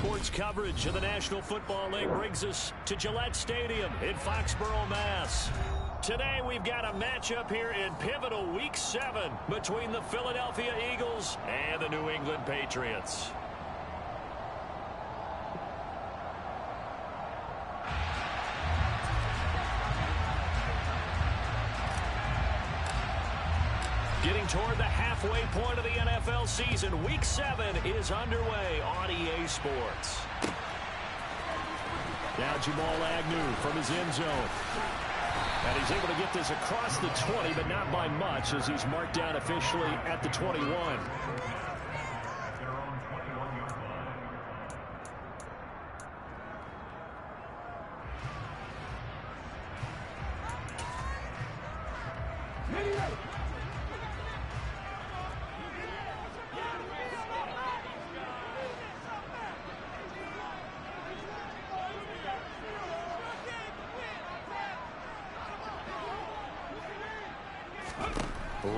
Sports coverage of the National Football League brings us to Gillette Stadium in Foxborough, Mass. Today we've got a matchup here in pivotal Week 7 between the Philadelphia Eagles and the New England Patriots. Getting toward the halfway point of the NFL season, Week 7 is underway on EA Sports. Now Jamal Agnew from his end zone. And he's able to get this across the 20, but not by much as he's marked down officially at the 21.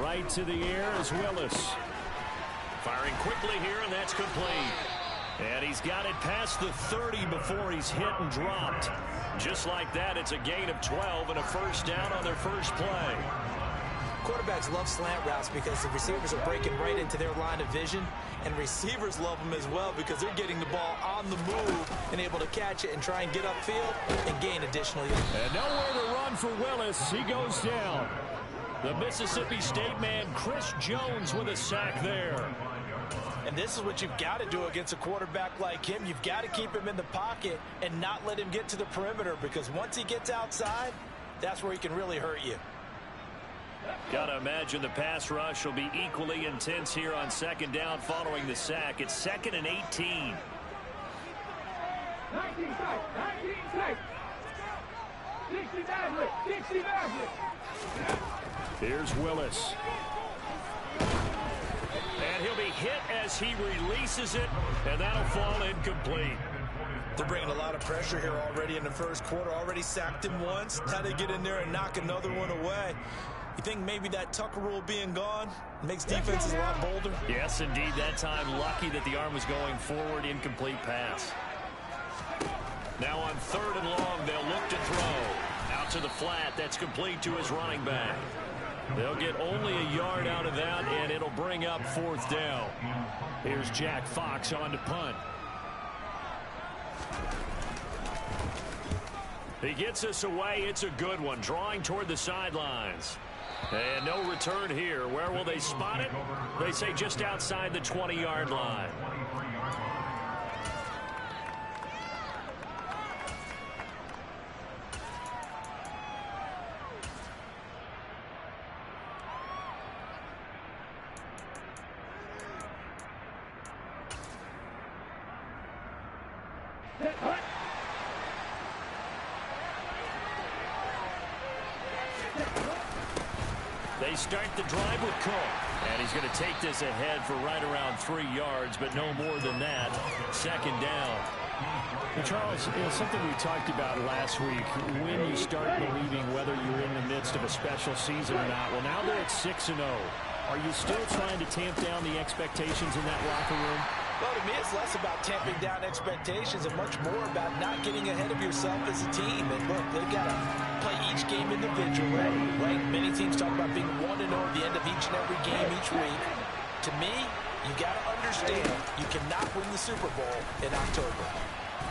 Right to the air is Willis. Firing quickly here, and that's complete. And he's got it past the 30 before he's hit and dropped. Just like that, it's a gain of 12 and a first down on their first play. Quarterbacks love slant routes because the receivers are breaking right into their line of vision, and receivers love them as well because they're getting the ball on the move and able to catch it and try and get upfield and gain additionally. And nowhere to run for Willis. He goes down. The Mississippi State man, Chris Jones, with a sack there. And this is what you've got to do against a quarterback like him. You've got to keep him in the pocket and not let him get to the perimeter, because once he gets outside, that's where he can really hurt you. Got to imagine the pass rush will be equally intense here on second down following the sack. It's 2nd and 18. 19 sack. 60 Bagley. Here's Willis. And he'll be hit as he releases it, and that'll fall incomplete. They're bringing a lot of pressure here already in the first quarter. Already sacked him once. Now they get in there and knock another one away. You think maybe that Tucker rule being gone makes defenses a lot bolder? Yes, indeed. That time, lucky that the arm was going forward. Incomplete pass. Now on 3rd and long, they'll look to throw. Out to the flat. That's complete to his running back. They'll get only a yard out of that, and it'll bring up 4th down. Here's Jack Fox on to punt. He gets us away. It's a good one, drawing toward the sidelines. And no return here. Where will they spot it? They say just outside the 20-yard line. They start the drive with Cook. And he's going to take this ahead for right around 3 yards, but no more than that. 2nd down. Well, Charles, something we talked about last week, when you start believing whether you're in the midst of a special season or not. Well, now they're at 6-0. Are you still trying to tamp down the expectations in that locker room? Well, to me, it's less about tamping down expectations and much more about not getting ahead of yourself as a team. And look, they've got to play each game individually, right? Many teams talk about being 1-0 at the end of each and every game each week. To me, you got to understand you cannot win the Super Bowl in October.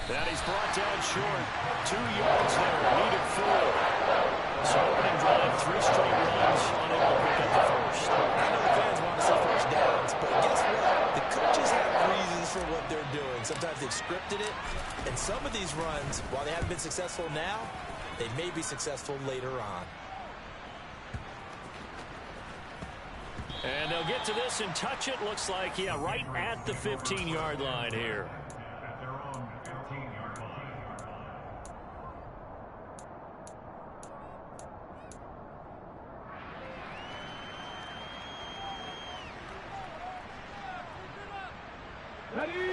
That he's brought down short. 2 yards there, needed 4. So opening drive, 3 straight runs, unable to pick up the first. I know the fans want to see first downs, but guess what? The coaches have reasons for what they're doing. Sometimes they've scripted it, and some of these runs, while they haven't been successful now, they may be successful later on. And they'll get to this and touch it. Looks like, yeah, right at the 15-yard line here.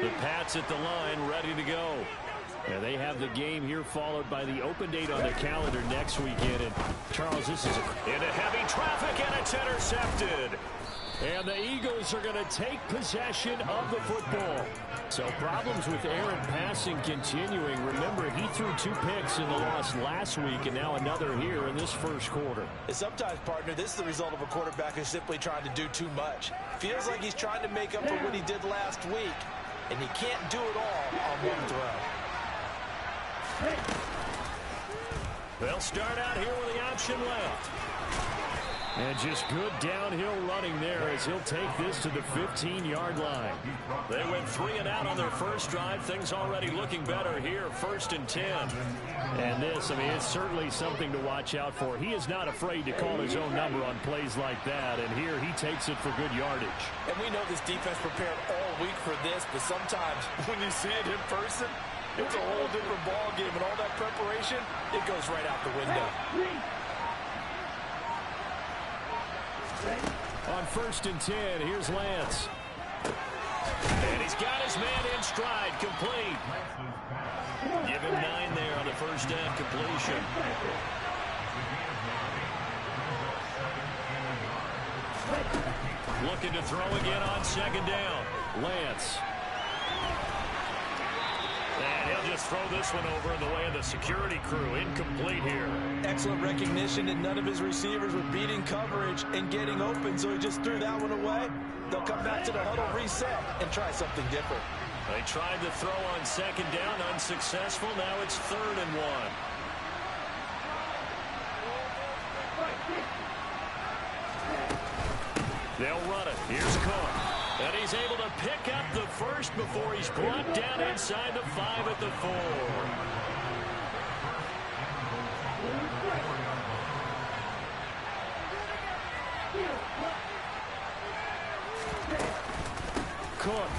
The Pats at the line, ready to go. And they have the game here followed by the open date on their calendar next weekend. And Charles, this is into heavy traffic, and it's intercepted. And the Eagles are going to take possession of the football. So problems with errant passing continuing. Remember, he threw 2 picks in the loss last week and now another here in this first quarter. And sometimes, partner, this is the result of a quarterback who's simply trying to do too much. Feels like he's trying to make up for what he did last week, and he can't do it all on one throw. They'll start out here with the option left. And just good downhill running there as he'll take this to the 15-yard line. They went 3 and out on their first drive. Things already looking better here, 1st and 10. And this, I mean, it's certainly something to watch out for. He is not afraid to call his own number on plays like that, and here he takes it for good yardage. And we know this defense prepared all week for this, but sometimes when you see it in person, it's a whole different ball game, and all that preparation, it goes right out the window. On 1st and 10, here's Lance. And he's got his man in stride, complete. Give him 9 there on the first down completion. Looking to throw again on 2nd down. Lance. And he'll just throw this one over in the way of the security crew. Incomplete here. Excellent recognition that none of his receivers were beating coverage and getting open, so he just threw that one away. They'll come back to the huddle reset and try something different. They tried to throw on 2nd down, unsuccessful. Now it's 3rd and 1. They'll run it. Here's Cook. And he's able to pick up the first before he's brought down inside the 5 at the 4. Cook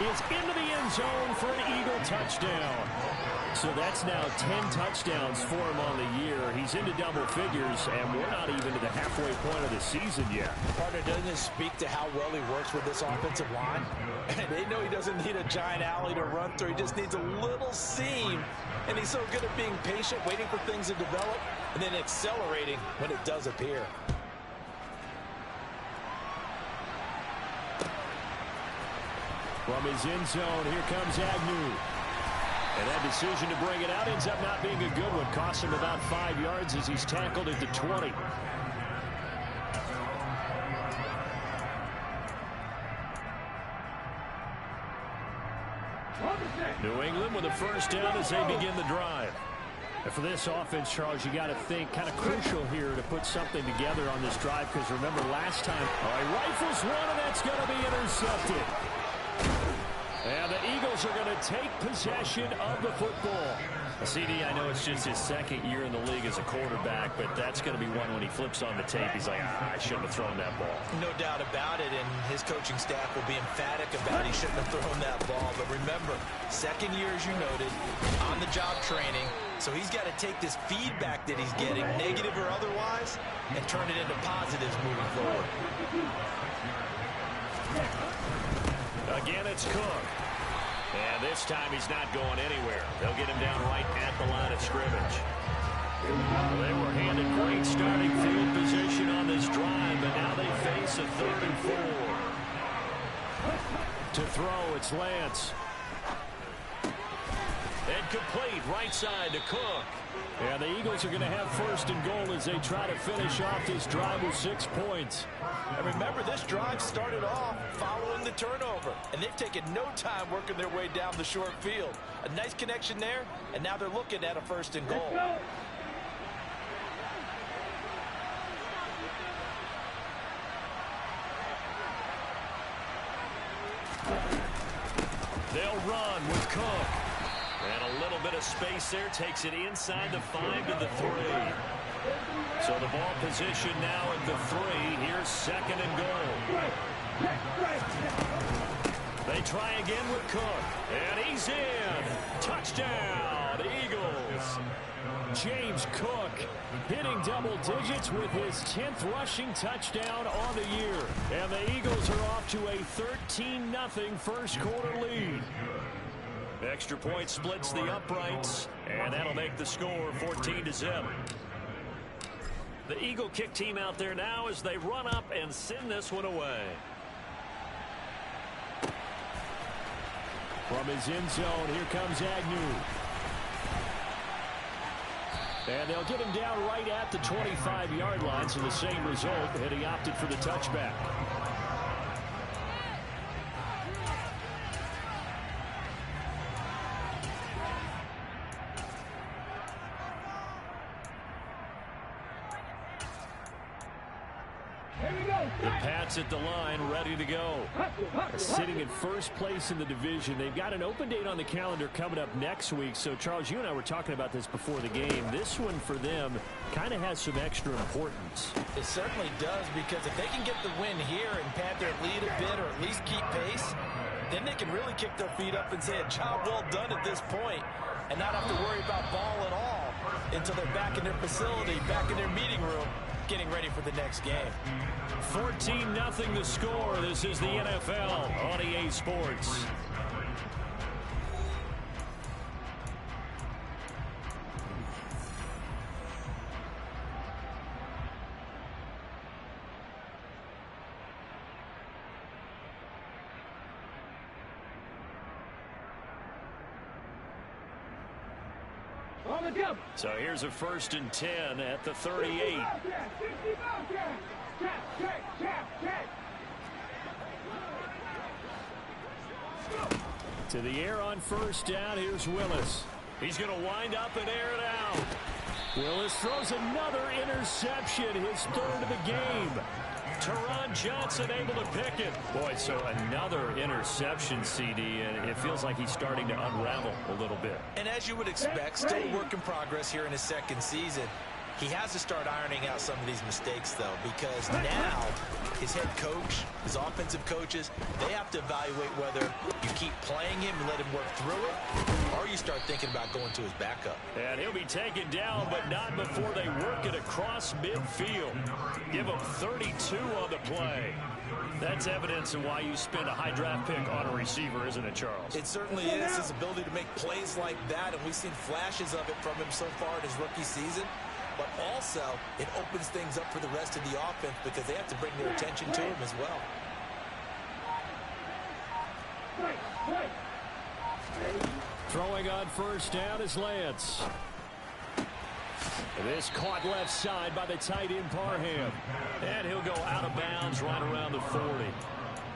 is into the end zone for an Eagle touchdown. So that's now 10 touchdowns for him on the year. He's into double figures, and we're not even to the halfway point of the season yet. Partner, doesn't this speak to how well he works with this offensive line? And they know he doesn't need a giant alley to run through. He just needs a little seam. And he's so good at being patient, waiting for things to develop, and then accelerating when it does appear. From his end zone, here comes Agnew. And that decision to bring it out ends up not being a good one. Costs him about 5 yards as he's tackled at the 20. New England with a first down as they begin the drive. And for this offense, Charles, you got to think kind of crucial here to put something together on this drive, because remember last time, he rifles one, and that's going to be intercepted. And the Eagles are going to take possession of the football. CD, I know it's just his 2nd year in the league as a quarterback, but that's going to be one when he flips on the tape. He's like, I shouldn't have thrown that ball. No doubt about it, and his coaching staff will be emphatic about he shouldn't have thrown that ball. But remember, 2nd year, as you noted, on-the-job training. So he's got to take this feedback that he's getting, negative or otherwise, and turn it into positives moving forward. Again, it's Cook. And this time he's not going anywhere. They'll get him down right at the line of scrimmage. They were handed great starting field position on this drive, but now they face a 3rd and 4. To throw, it's Lance. And complete right side to Cook. And the Eagles are going to have 1st and goal as they try to finish off this drive with 6 points. And remember, this drive started off following the turnover, and they've taken no time working their way down the short field. A nice connection there, and now they're looking at a 1st and goal. They'll run with Cook. And a little bit of space there, takes it inside the 5 to the 3. So the ball position now at the 3. Here's 2nd and goal. They try again with Cook. And he's in. Touchdown, Eagles. James Cook hitting double digits with his 10th rushing touchdown on the year. And the Eagles are off to a 13-0 first quarter lead. Extra point splits the uprights, and that'll make the score 14-7. The Eagle kick team out there now as they run up and send this one away. From his end zone, here comes Agnew. And they'll get him down right at the 25-yard line, so the same result, and he opted for the touchback. The Pats at the line, ready to go. Sitting in first place in the division. They've got an open date on the calendar coming up next week. So, Charles, you and I were talking about this before the game. This one for them kind of has some extra importance. It certainly does, because if they can get the win here and pad their lead a bit or at least keep pace, then they can really kick their feet up and say a job well done at this point and not have to worry about ball at all until they're back in their facility, back in their meeting room, getting ready for the next game. 14-0 the score. This is the NFL on EA Sports. So here's a 1st and 10 at the 38. To the air on 1st down. Here's Willis. He's going to wind up and air it out. Willis throws another interception, his 3rd of the game. Teron Johnson able to pick it. Boy, so another interception, CD, and it feels like he's starting to unravel a little bit. And as you would expect, still a work in progress here in his 2nd season. He has to start ironing out some of these mistakes, though, because now his head coach, his offensive coaches, they have to evaluate whether you keep playing him and let him work through it, or you start thinking about going to his backup. And he'll be taken down, but not before they work it across midfield. Give him 32 on the play. That's evidence of why you spend a high draft pick on a receiver, isn't it, Charles? It certainly is, his ability to make plays like that, and we've seen flashes of it from him so far in his rookie season. But also, it opens things up for the rest of the offense because they have to bring their attention to him as well. Throwing on 1st down is Lance. This caught left side by the tight end Parham. And he'll go out of bounds right around the 40.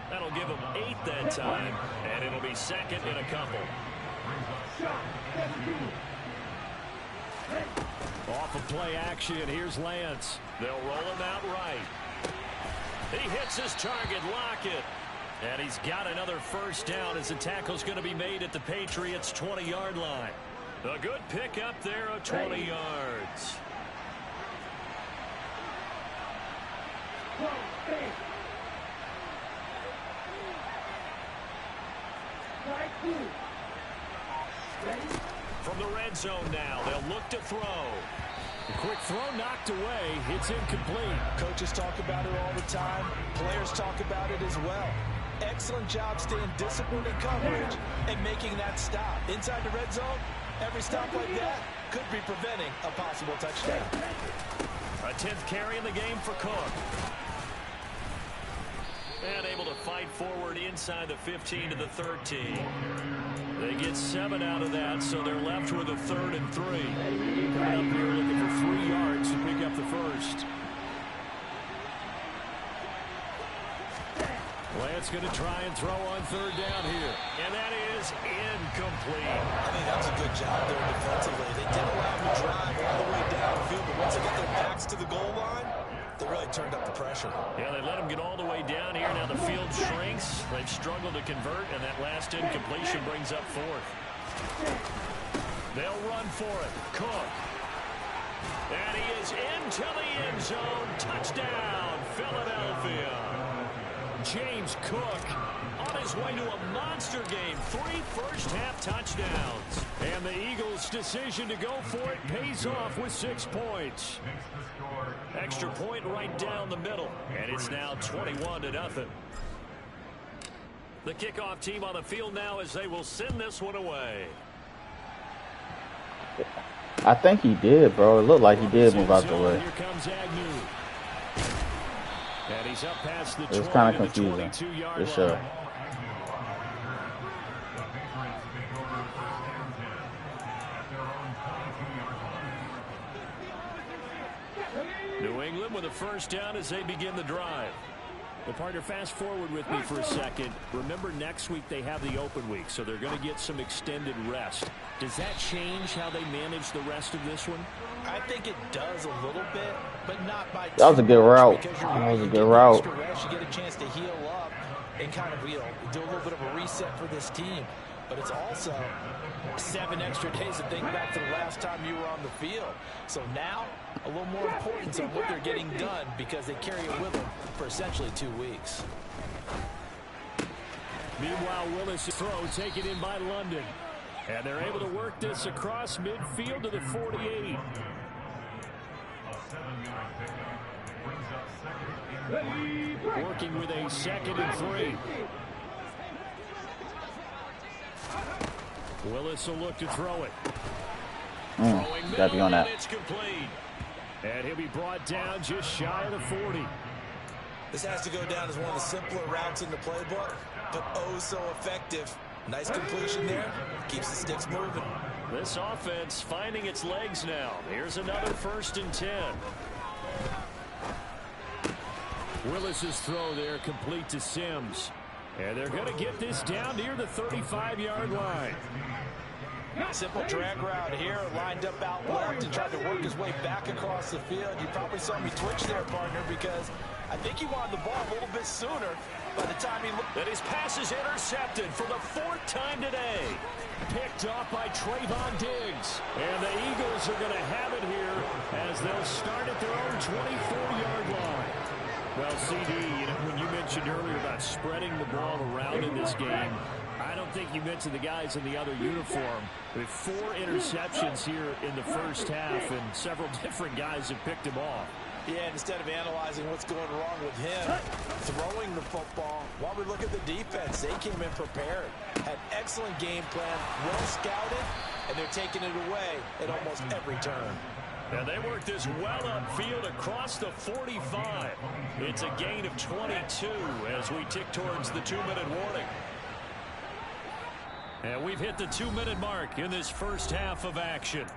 That'll give him 8 that time, and it'll be 2nd and a couple. Off of play action, here's Lance. They'll roll him out right. He hits his target, Lockett. And he's got another 1st down as the tackle's going to be made at the Patriots' 20-yard line. A good pick up there of 20 yards. From the red zone now, they'll look to throw. The quick throw knocked away. It's incomplete. Coaches talk about it all the time. Players talk about it as well. Excellent job staying disciplined in coverage and making that stop. Inside the red zone, every stop like that could be preventing a possible touchdown. A 10th carry in the game for Cook. And able to fight forward inside the 15 to the 13. They get 7 out of that, so they're left with a 3rd and 3. Coming up here looking for 3 yards to pick up the 1st. Lance going to try and throw on 3rd down here. And that is incomplete. I think that's a good job there defensively. They didn't allow him to drive all the way downfield, but once they got their backs to the goal line, they really turned up the pressure. Yeah, they let him get all the way down here. Now the field shrinks. They've struggled to convert, and that last incompletion brings up 4th. They'll run for it. Cook. And he is into the end zone. Touchdown, Philadelphia. James Cook on his way to a monster game. 3 first-half touchdowns. And the Eagles' decision to go for it pays off with 6 points. Extra point right down the middle. And it's now 21-0. The kickoff team on the field now as they will send this one away. I think he did, bro. It looked like he did move out the way. Here comes Agnew. And he's up past the It was kind of confusing, for sure. New England with a first down as they begin the drive. Well, partner, fast forward with me for a second. Remember, next week they have the open week, so they're going to get some extended rest. Does that change how they manage the rest of this one? I think it does a little bit, but not by That was a good route. That was a good route. You get a chance to heal up and kind of do a little bit of a reset for this team. But it's also 7 extra days to think back to the last time you were on the field. So now, a little more importance on what they're getting done because they carry it with them for essentially 2 weeks. Meanwhile, Willis' throw taken in by London. And they're able to work this across midfield to the 48. Working with a 2nd and 3. Willis will look to throw it. Gotta be on that. It's complete. And he'll be brought down just shy of the 40. This has to go down as one of the simpler routes in the playbook, but oh so effective. Nice completion there. Keeps the sticks moving. This offense finding its legs now. Here's another 1st and 10. Willis's throw there complete to Sims. And they're going to get this down near the 35-yard line. Simple drag route here, lined up out left and tried to work his way back across the field. You probably saw me twitch there, partner, because I think he wanted the ball a little bit sooner by the time he looked. And his pass is intercepted for the 4th time today. Picked off by Trayvon Diggs. And the Eagles are going to have it here as they'll start at their own 24-yard line. Well, CD, when you mentioned earlier about spreading the ball around in this game, I don't think you mentioned the guys in the other uniform. With 4 interceptions here in the first half, and several different guys have picked him off. Yeah, and instead of analyzing what's going wrong with him, throwing the football, while we look at the defense, they came in prepared. Had excellent game plan, well scouted, and they're taking it away at almost every turn. And they work this well upfield across the 45. It's a gain of 22 as we tick towards the 2-minute warning. And we've hit the 2-minute mark in this first half of action.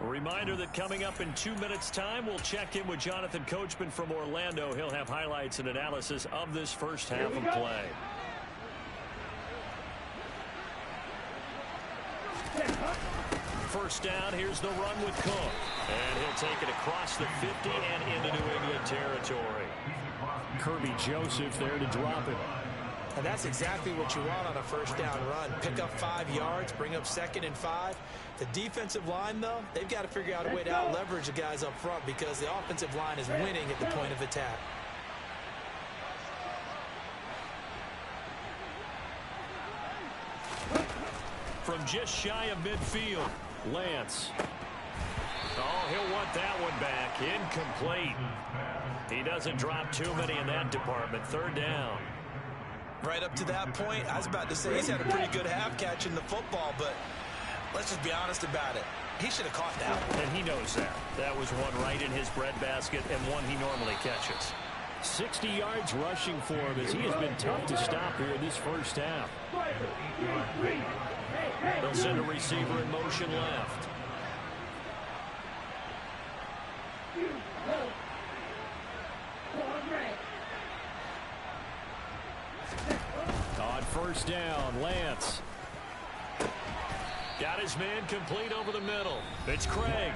A reminder that coming up in 2 minutes' time, we'll check in with Jonathan Coachman from Orlando. He'll have highlights and analysis of this first half of play. First down, here's the run with Cook. And he'll take it across the 50 and into New England territory. Kirby Joseph there to drop it. And that's exactly what you want on a first down run. Pick up 5 yards, bring up 2nd and 5. The defensive line, though, they've got to figure out a way to out-leverage the guys up front because the offensive line is winning at the point of attack. From just shy of midfield, Lance. Oh, he'll want that one back. Incomplete. He doesn't drop too many in that department. 3rd down. Right up to that point, I was about to say he's had a pretty good half catching the football, but let's just be honest about it. He should have caught that one. And he knows that. That was one right in his breadbasket and one he normally catches. 60 yards rushing for him as he has been tough to stop here in this first half. They'll send a receiver in motion left. On first down, Lance. Got his man complete over the middle. It's Craig.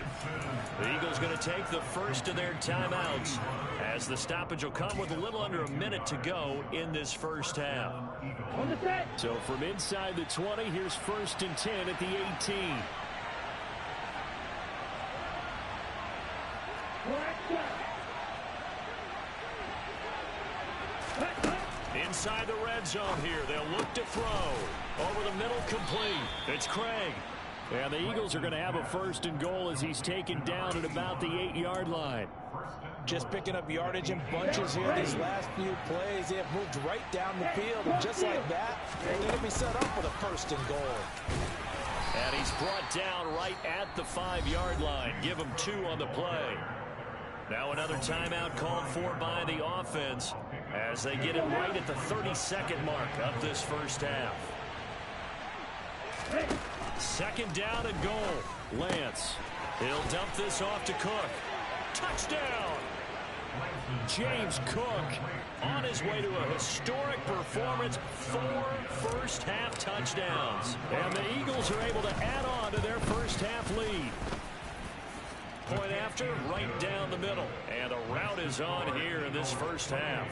The Eagles going to take the first of their timeouts as the stoppage will come with a little under a minute to go in this first half. So from inside the 20, here's 1st and 10 at the 18. Inside the red zone here. They'll look to throw. Over the middle, complete. It's Craig. And the Eagles are going to have a 1st and goal as he's taken down at about the 8-yard line. Just picking up yardage in bunches here these last few plays. They have moved right down the field. And just like that, they're going to be set up for the 1st and goal. And he's brought down right at the 5-yard line. Give him 2 on the play. Now another timeout called for by the offense as they get it right at the 32nd mark of this first half. 2nd down and goal. Lance. He'll dump this off to Cook. Touchdown! James Cook on his way to a historic performance. 4 first-half touchdowns. And the Eagles are able to add on to their first-half lead. Point after, right down the middle. And a route is on here in this first half.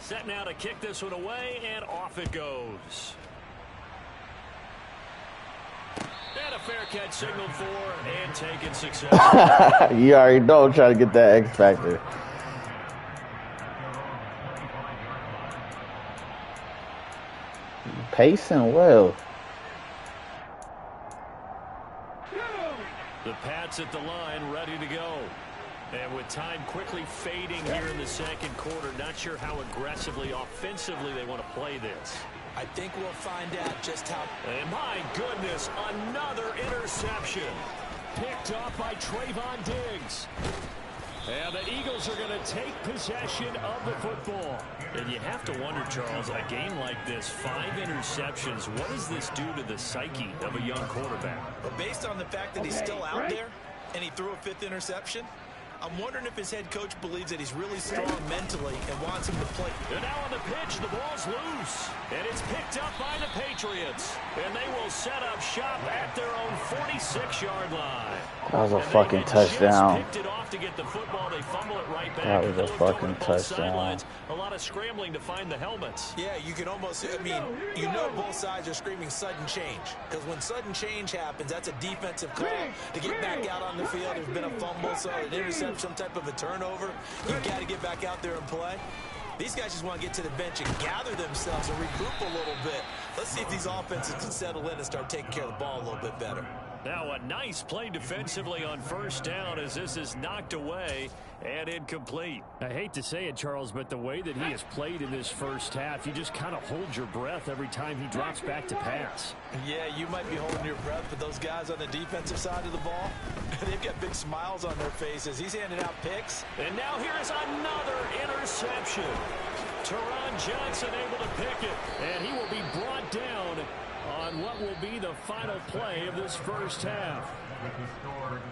Set now to kick this one away, and off it goes. And a fair catch signaled for and taken successfully. You already know, trying to get that X factor. Pacing well. The Pats at the line, ready to go. And with time quickly fading here in the second quarter, not sure how aggressively, offensively they want to play this. I think we'll find out just how. And my goodness, another interception. Picked off by Trayvon Diggs. And the Eagles are going to take possession of the football. And you have to wonder, Charles, a game like this, 5 interceptions, what does this do to the psyche of a young quarterback? But based on the fact that he's still out there and he threw a 5th interception, I'm wondering if his head coach believes that he's really strong mentally and wants him to play. And now on the pitch, the ball's loose. And it's picked up by the Patriots. And they will set up shop at their own 46-yard line. That was a fucking touchdown. Picked it off to get the football. They fumble it right back. That was a fucking touchdown. A lot of scrambling to find the helmets. Yeah, you can almost, I mean, you know both sides are screaming sudden change. Because when sudden change happens, that's a defensive call to get back out on the field. There's been a fumble, so an interception, some type of a turnover. You've got to get back out there and play. These guys just want to get to the bench and gather themselves and regroup a little bit. Let's see if these offenses can settle in and start taking care of the ball a little bit better. Now a nice play defensively on first down as this is knocked away and incomplete. I hate to say it, Charles, but the way that he has played in this first half, you just kind of hold your breath every time he drops back to pass. Yeah, you might be holding your breath, but those guys on the defensive side of the ball, they've got big smiles on their faces. He's handing out picks. And now here's another interception. Teron Johnson able to pick it, and he will be brought down on what will be the final play of this first half.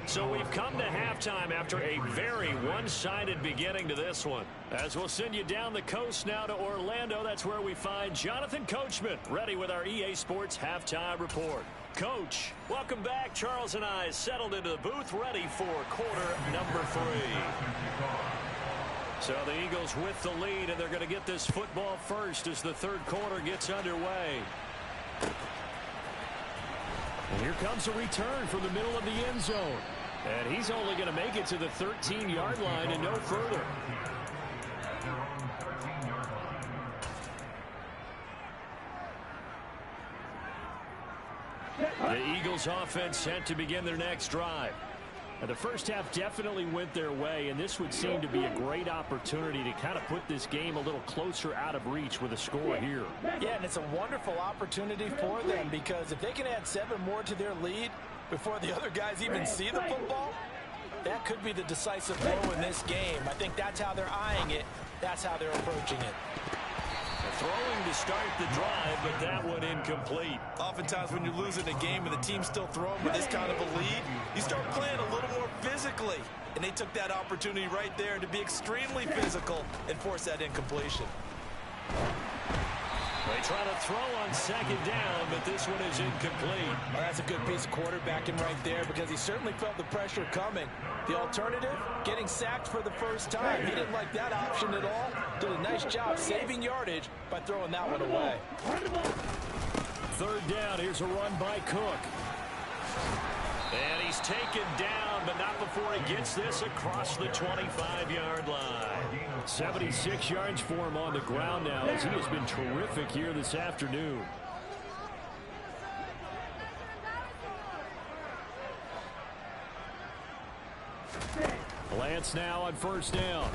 So we've come to halftime after a very one-sided beginning to this one. As we'll send you down the coast now to Orlando, that's where we find Jonathan Coachman ready with our EA Sports Halftime Report. Coach, welcome back. Charles and I settled into the booth ready for quarter number 3. So the Eagles with the lead, and they're going to get this football first as the third quarter gets underway. And here comes a return from the middle of the end zone. And he's only going to make it to the 13-yard line and no further. The Eagles offense set to begin their next drive. Now, the first half definitely went their way, and this would seem to be a great opportunity to kind of put this game a little closer out of reach with a score here. Yeah, and it's a wonderful opportunity for them because if they can add 7 more to their lead before the other guys even see the football, that could be the decisive blow in this game. I think that's how they're eyeing it. That's how they're approaching it. Throwing to start the drive, but that one incomplete. Oftentimes when you're losing a game and the team's still throwing with this kind of a lead, you start playing a little more physically. And they took that opportunity right there to be extremely physical and force that incompletion. They try to throw on second down, but this one is incomplete. Well, that's a good piece of quarterbacking right there because he certainly felt the pressure coming. The alternative, getting sacked for the first time. He didn't like that option at all. Did a nice job saving yardage by throwing that one away. Third down, here's a run by Cook. And he's taken down, but not before he gets this across the 25-yard line. 76 yards for him on the ground now as he has been terrific here this afternoon. Lance now on first down.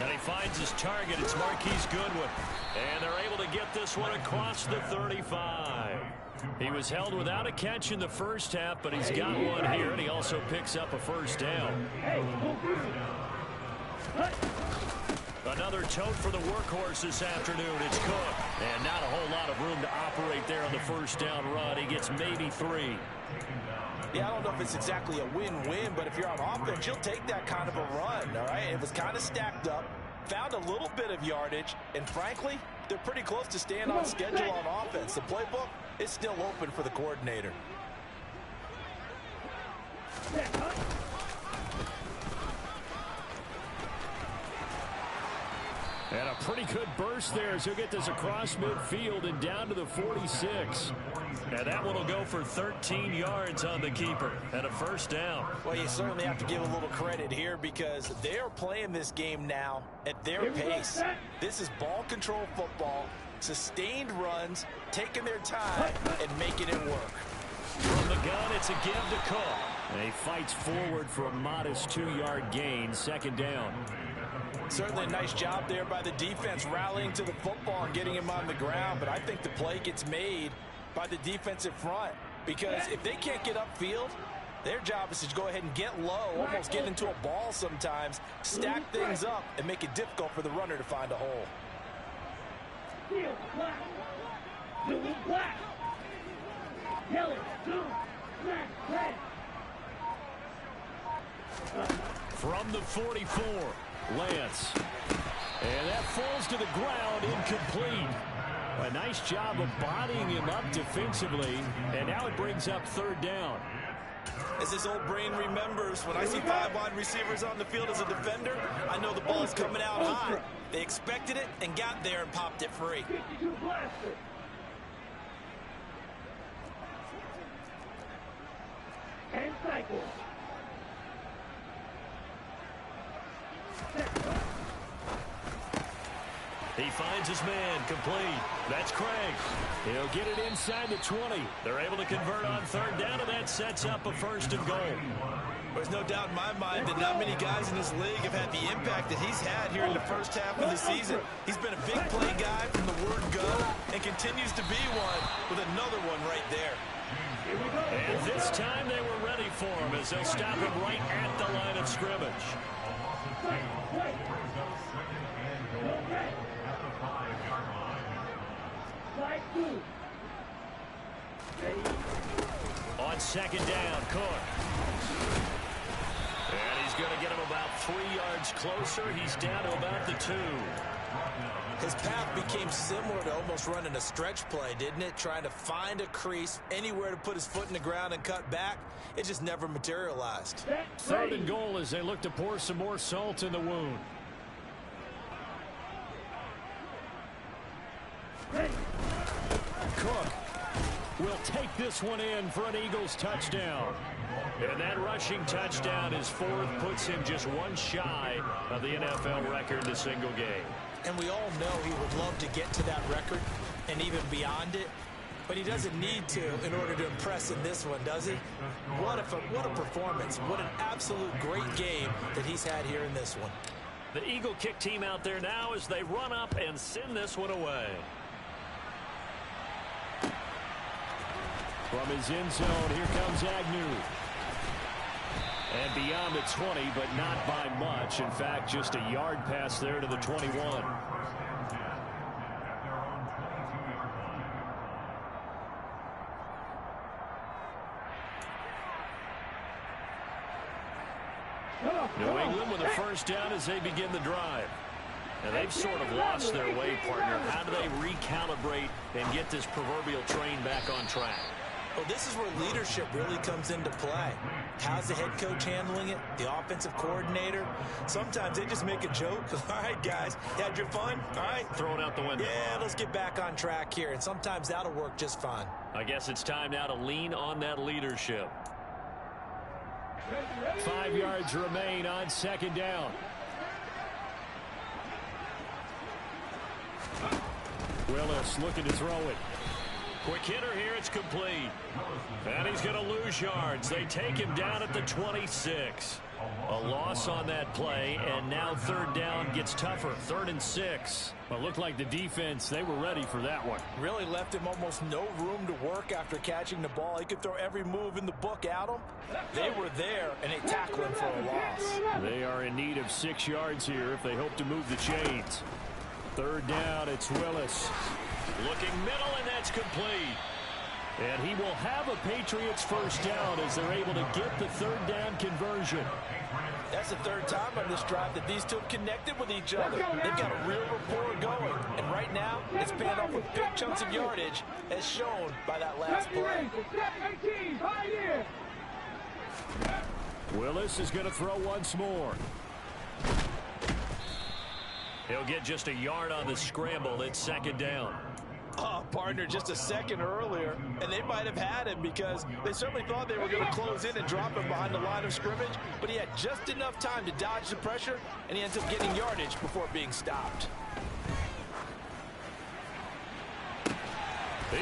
And he finds his target. It's Marquise Goodwin. And they're able to get this one across the 35. He was held without a catch in the first half, but he's got one here, and he also picks up a first down. Another tote for the workhorse this afternoon. It's Cook. And not a whole lot of room to operate there on the first down run. He gets maybe 3. Yeah, I don't know if it's exactly a win-win, but if you're on offense, you'll take that kind of a run, all right? It was kind of stacked up, found a little bit of yardage, and frankly, they're pretty close to staying on schedule on offense. The playbook is still open for the coordinator. And a pretty good burst there as he'll get this across midfield and down to the 46. And that one will go for 13 yards on the keeper and a first down. Well, you certainly have to give a little credit here because they are playing this game now at their pace. This is ball control football, sustained runs, taking their time and making it work. From the gun, it's a give to Cook. And he fights forward for a modest 2-yard gain, second down. Certainly a nice job there by the defense rallying to the football and getting him on the ground, but I think the play gets made by the defensive front because if they can't get upfield, their job is to go ahead and get low, almost get into a ball sometimes, stack things up, and make it difficult for the runner to find a hole. From the 44. Lance. And that falls to the ground, incomplete. A nice job of bodying him up defensively, and now it brings up third down. As this old brain remembers, when I see 5 wide receivers on the field as a defender, I know the ball's coming out high. They expected it and got there and popped it free. And cycle. He finds his man, complete. That's Craig. He'll get it inside the 20. They're able to convert on third down, and that sets up a first and goal. There's no doubt in my mind that not many guys in this league have had the impact that he's had here in the first half of the season. He's been a big play guy from the word go and continues to be one with another one right there. And this time they were ready for him as they'll stop him right at the line of scrimmage. On second down, Cook. And he's going to get him about 3 yards closer. He's down to about the 2. His path became similar to almost running a stretch play, didn't it? Trying to find a crease, anywhere to put his foot in the ground and cut back. It just never materialized. Third and goal as they look to pour some more salt in the wound. Cook will take this one in for an Eagles touchdown. And that rushing touchdown, his 4th, puts him just one shy of the NFL record in a single game. And we all know he would love to get to that record and even beyond it. But he doesn't need to in order to impress in this one, does he? What a performance. What an absolute great game that he's had here in this one. The Eagle kick team out there now as they run up and send this one away. From his end zone, here comes Agnew. And beyond the 20, but not by much. In fact, just a yard pass there to the 21. New England with a first down as they begin the drive. And they've sort of lost their way, partner. How do they recalibrate and get this proverbial train back on track? Well, this is where leadership really comes into play. How's the head coach handling it? The offensive coordinator? Sometimes they just make a joke. All right, guys, you had your fun? All right. Throw it out the window. Yeah, let's get back on track here. And sometimes that'll work just fine. I guess it's time now to lean on that leadership. 5 yards remain on second down. Willis looking to throw it. Quick hitter here, it's complete. And he's going to lose yards. They take him down at the 26. A loss on that play, and now third down gets tougher. 3rd and 6. Well, it looked like the defense, they were ready for that one. Really left him almost no room to work after catching the ball. He could throw every move in the book at him. They were there, and they tackled him for a loss. They are in need of 6 yards here if they hope to move the chains. 3rd down, it's Willis. Looking middle, and that's complete. And he will have a Patriots first down as they're able to get the 3rd down conversion. That's the 3rd time on this drive that these two have connected with each other. They've got a real rapport going. And right now, it's paying off with big chunks of yardage, as shown by that last play. Willis is going to throw once more. He'll get just a yard on the scramble. It's 2nd down. Oh, partner, just a second earlier, and they might have had him because they certainly thought they were going to close in and drop him behind the line of scrimmage, but he had just enough time to dodge the pressure, and he ends up getting yardage before being stopped.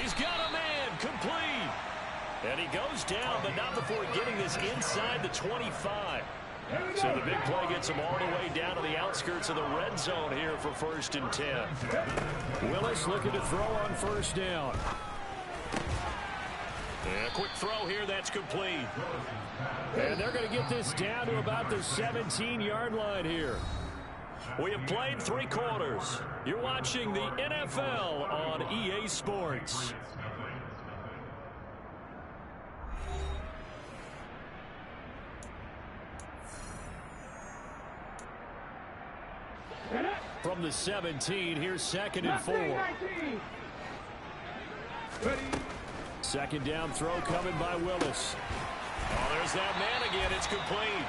He's got a man, complete. And he goes down, but not before getting this inside the 25. So the big play gets him all the way down to the outskirts of the red zone here for 1st and 10. Willis looking to throw on 1st down. And a quick throw here, that's complete. And they're going to get this down to about the 17-yard line here. We have played 3 quarters. You're watching the NFL on EA Sports. From the 17, here's 2nd and 4. 2nd down throw coming by Willis. Oh, there's that man again. It's complete.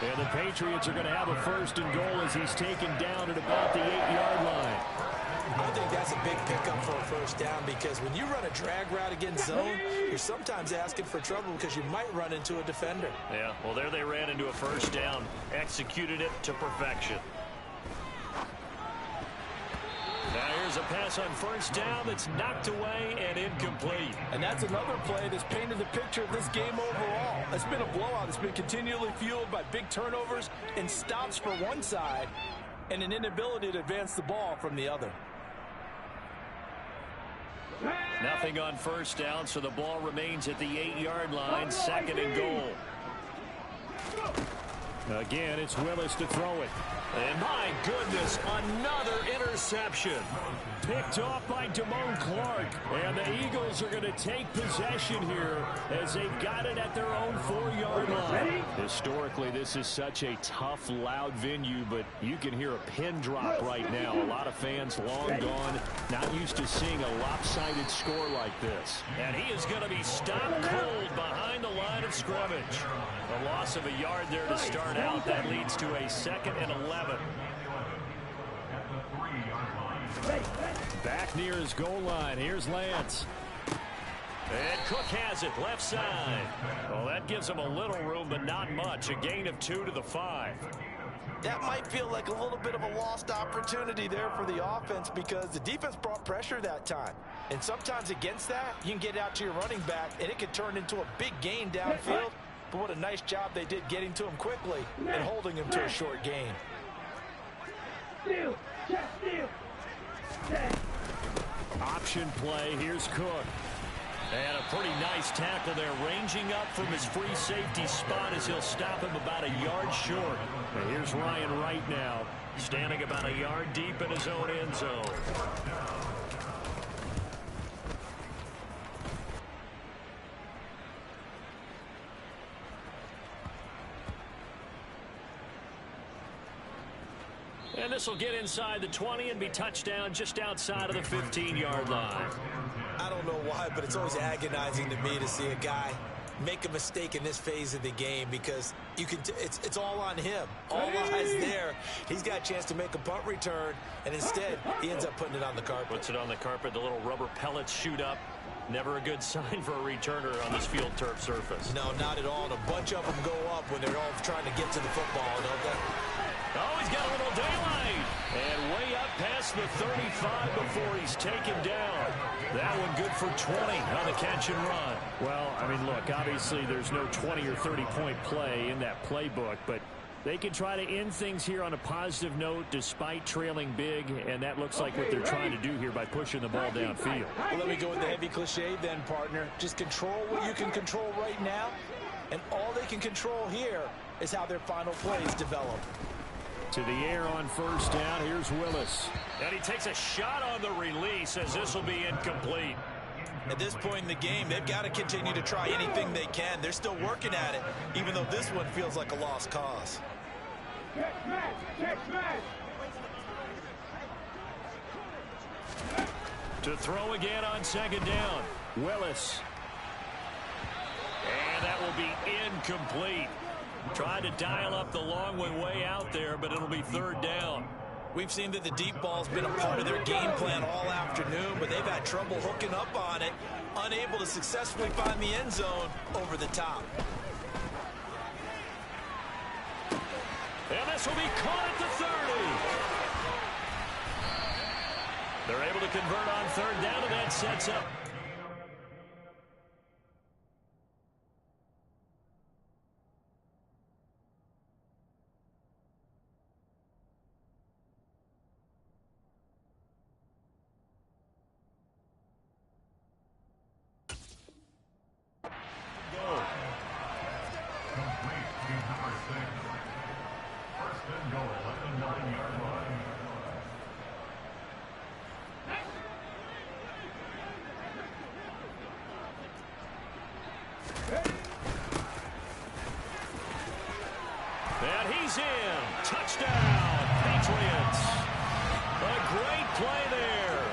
And the Patriots are going to have a 1st and goal as he's taken down at about the 8-yard line. I think that's a big pickup for a 1st down because when you run a drag route against zone, you're sometimes asking for trouble because you might run into a defender. Yeah, well, there they ran into a 1st down. Executed it to perfection. Now here's a pass on 1st down that's knocked away and incomplete. And that's another play that's painted the picture of this game overall. It's been a blowout. It's been continually fueled by big turnovers and stops for one side and an inability to advance the ball from the other. Nothing on 1st down, so the ball remains at the 8-yard line, 2nd and goal. Again, it's Willis to throw it. And my goodness, another interception. Picked off by Damone Clark. And the Eagles are going to take possession here as they've got it at their own 4-yard line. Historically, this is such a tough, loud venue, but you can hear a pin drop right now. A lot of fans long gone, not used to seeing a lopsided score like this. And he is going to be stopped cold behind the line of scrimmage. A loss of a yard there to start out. That leads to a 2nd and 11. Back near his goal line. Here's Lance. And Cook has it, left side. Well, that gives him a little room, but not much. A gain of 2 to the 5. That might feel like a little bit of a lost opportunity there for the offense because the defense brought pressure that time. And sometimes against that, you can get out to your running back, and it can turn into a big gain downfield. But what a nice job they did getting to him quickly and holding him to a short gain. Option play. Here's Cook. And a pretty nice tackle there, ranging up from his free safety spot as he'll stop him about a yard short. And here's Ryan Wright now, standing about a yard deep in his own end zone. And this will get inside the 20 and be touchdown just outside of the 15-yard line. I don't know why, but it's always agonizing to me to see a guy make a mistake in this phase of the game because you can it's all on him. All eyes there. He's got a chance to make a punt return, and instead he ends up putting it on the carpet. Puts it on the carpet. The little rubber pellets shoot up. Never a good sign for a returner on this field turf surface. No, not at all. And a bunch of them go up when they're all trying to get to the football, don't they? Oh, he's got a little daylight. And way up past past the 35 before he's taken down. That one good for 20 on the catch and run. Well, I mean, look, obviously there's no 20 or 30-point play in that playbook, but they can try to end things here on a positive note despite trailing big, and that looks like what they're trying to do here by pushing the ball downfield. Well, let me go with the heavy cliche then, partner. Just control what you can control right now, and all they can control here is how their final plays develop. To the air on first down. Here's Willis. And he takes a shot on the release as this will be incomplete. At this point in the game, they've got to continue to try anything they can. They're still working at it, even though this one feels like a lost cause. Check smash. Check smash. To throw again on second down. Willis. And that will be incomplete. Trying to dial up the long one way out there, but it'll be third down. We've seen that the deep ball's been a part of their game plan all afternoon, but they've had trouble hooking up on it, unable to successfully find the end zone over the top. And this will be caught at the 30. They're able to convert on third down, and that sets up. And he's in. Touchdown, Patriots. A great play there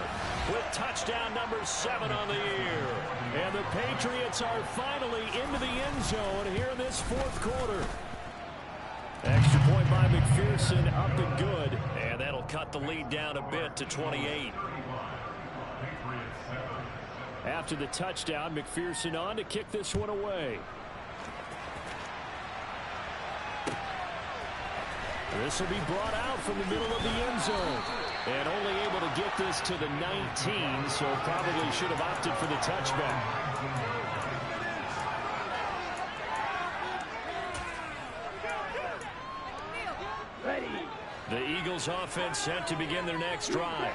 with touchdown number 7 on the year. And the Patriots are finally into the end zone here in this fourth quarter. Extra point by McPherson, up and good. And that'll cut the lead down a bit to 28. After the touchdown, McPherson on to kick this one away. This will be brought out from the middle of the end zone. And only able to get this to the 19, so probably should have opted for the touchback. The Eagles offense set to begin their next drive.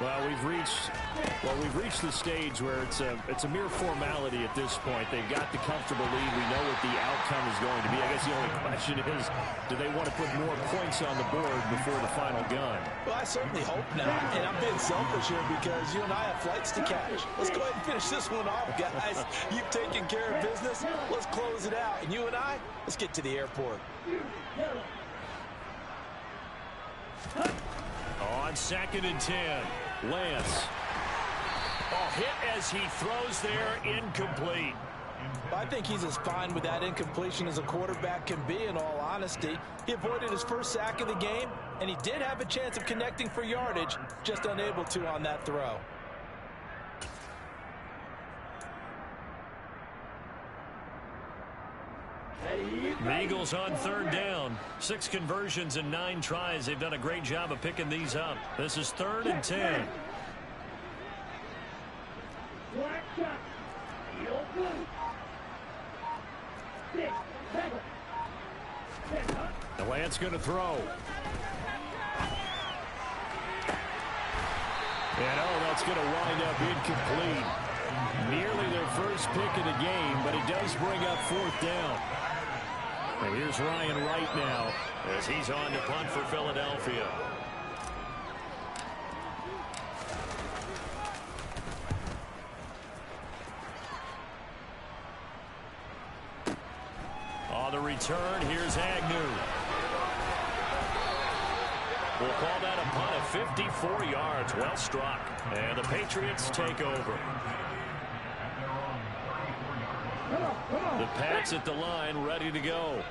Well, we've reached the stage where it's a mere formality at this point. They've got the comfortable lead. We know what the outcome is going to be. I guess the only question is, do they want to put more points on the board before the final gun? Well, I certainly hope not. And I'm being selfish here because you and I have flights to catch. Let's go ahead and finish this one off, guys. You've taken care of business. Let's close it out. And you and I, let's get to the airport. On 2nd and 10, Lance. Hit as he throws there, incomplete. I think he's as fine with that incompletion as a quarterback can be, in all honesty. He avoided his first sack of the game, and he did have a chance of connecting for yardage, just unable to on that throw. The Eagles on 3rd down. 6 conversions and 9 tries. They've done a great job of picking these up. This is 3rd and 10. The Lance going to throw. And that's going to wind up incomplete. Nearly their first pick of the game, but it does bring up 4th down. And here's Ryan Wright now as he's on to punt for Philadelphia. On the return, here's Agnew. We'll call that a punt of 54 yards. Well struck. And the Patriots take over. The Pats at the line, ready to go.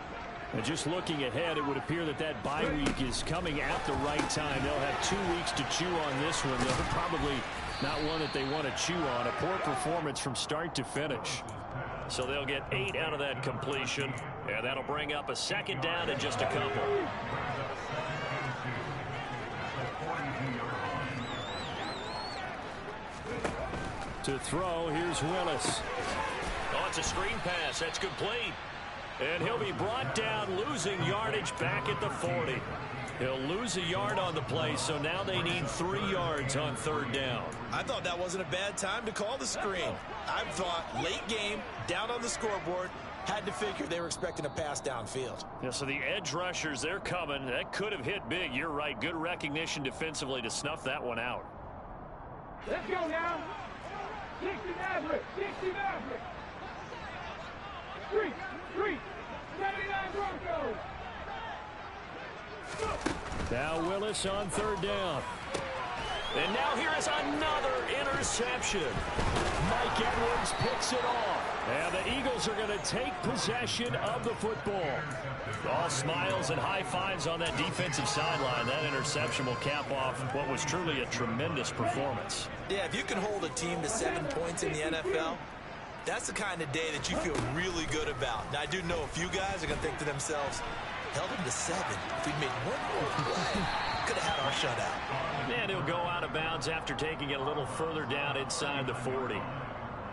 And just looking ahead, it would appear that bye week is coming at the right time. They'll have 2 weeks to chew on this one. They're probably not one that they want to chew on. A poor performance from start to finish. So they'll get 8 out of that completion, and that'll bring up a 2nd down and just a couple. To throw, here's Willis. Oh, it's a screen pass. That's complete. And he'll be brought down, losing yardage back at the 40. He'll lose a yard on the play, so now they need 3 yards on 3rd down. I thought that wasn't a bad time to call the screen. I thought late game, down on the scoreboard, had to figure they were expecting a pass downfield. Yeah, so the edge rushers, they're coming. That could have hit big. You're right. Good recognition defensively to snuff that one out. Let's go now. 60 Maverick. 60 Maverick. 3. 79 Broncos. Now Willis on 3rd down. And now here is another interception. Mike Edwards picks it off. And the Eagles are going to take possession of the football. All smiles and high fives on that defensive sideline. That interception will cap off what was truly a tremendous performance. Yeah, if you can hold a team to 7 points in the NFL, that's the kind of day that you feel really good about. Now, I do know a few guys are going to think to themselves, held them to 7. If we'd made one more play, could have had our shutout. And he'll go out of bounds after taking it a little further down inside the 40.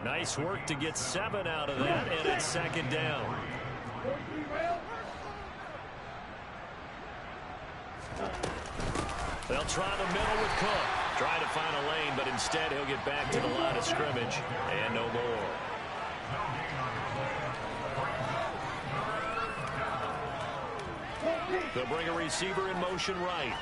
Nice work to get 7 out of that, and it's 2nd down. They'll try the middle with Cook. Try to find a lane, but instead he'll get back to the line of scrimmage and no more. They'll bring a receiver in motion right.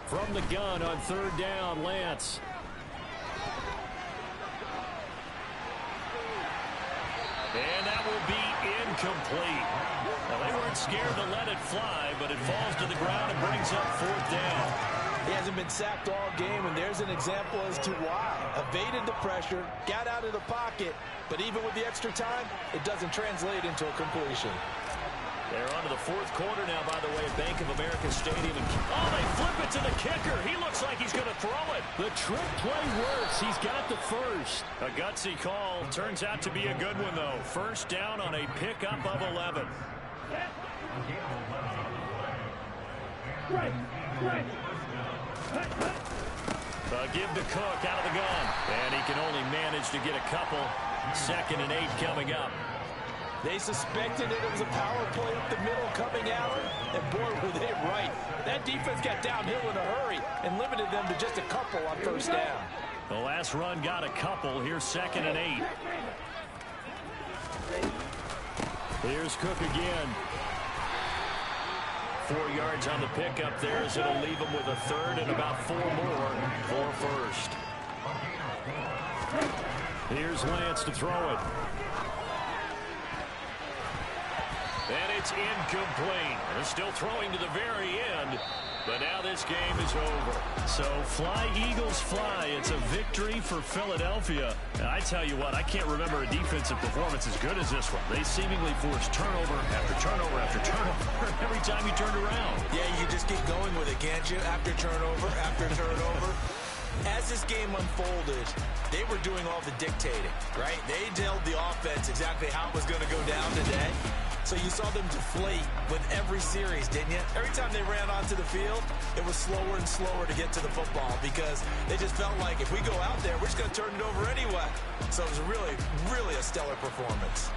From the gun on 3rd down, Lance. And that will be incomplete. Well, they weren't scared to let it fly, but it falls to the ground and brings up 4th down. He hasn't been sacked all game, and there's an example as to why. Evaded the pressure, got out of the pocket, but even with the extra time, it doesn't translate into a completion. They're on to the 4th quarter now, by the way, at Bank of America Stadium. Oh, they flip it to the kicker. He looks like he's going to throw it. The trick play works. He's got the first. A gutsy call. Turns out to be a good one, though. 1st down on a pickup of 11. Give to Cook out of the gun. And he can only manage to get a couple. 2nd and 8 coming up. They suspected it was a power play with the middle coming out, and boy, were they right. That defense got downhill in a hurry and limited them to just a couple on 1st down. The last run got a couple. Here's 2nd and 8. Here's Cook again. 4 yards on the pickup there as it'll leave him with a 3rd and about 4 more for 1st. Here's Lance to throw it. And it's incomplete. They're still throwing to the very end, but now this game is over. So fly, Eagles, fly. It's a victory for Philadelphia. And I tell you what, I can't remember a defensive performance as good as this one. They seemingly forced turnover after turnover after turnover every time you turned around. Yeah, you just keep going with it, can't you? After turnover, after turnover. As this game unfolded, they were doing all the dictating, right? They told the offense exactly how it was going to go down today. So you saw them deflate with every series, didn't you? Every time they ran onto the field, it was slower and slower to get to the football because they just felt like if we go out there, we're just going to turn it over anyway. So it was really, really a stellar performance.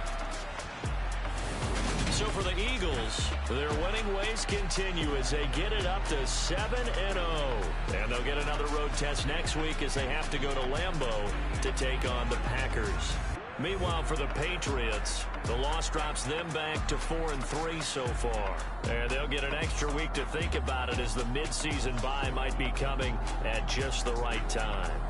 So for the Eagles, their winning ways continue as they get it up to 7-0. And they'll get another road test next week as they have to go to Lambeau to take on the Packers. Meanwhile, for the Patriots, the loss drops them back to 4-3 so far. And they'll get an extra week to think about it as the midseason bye might be coming at just the right time.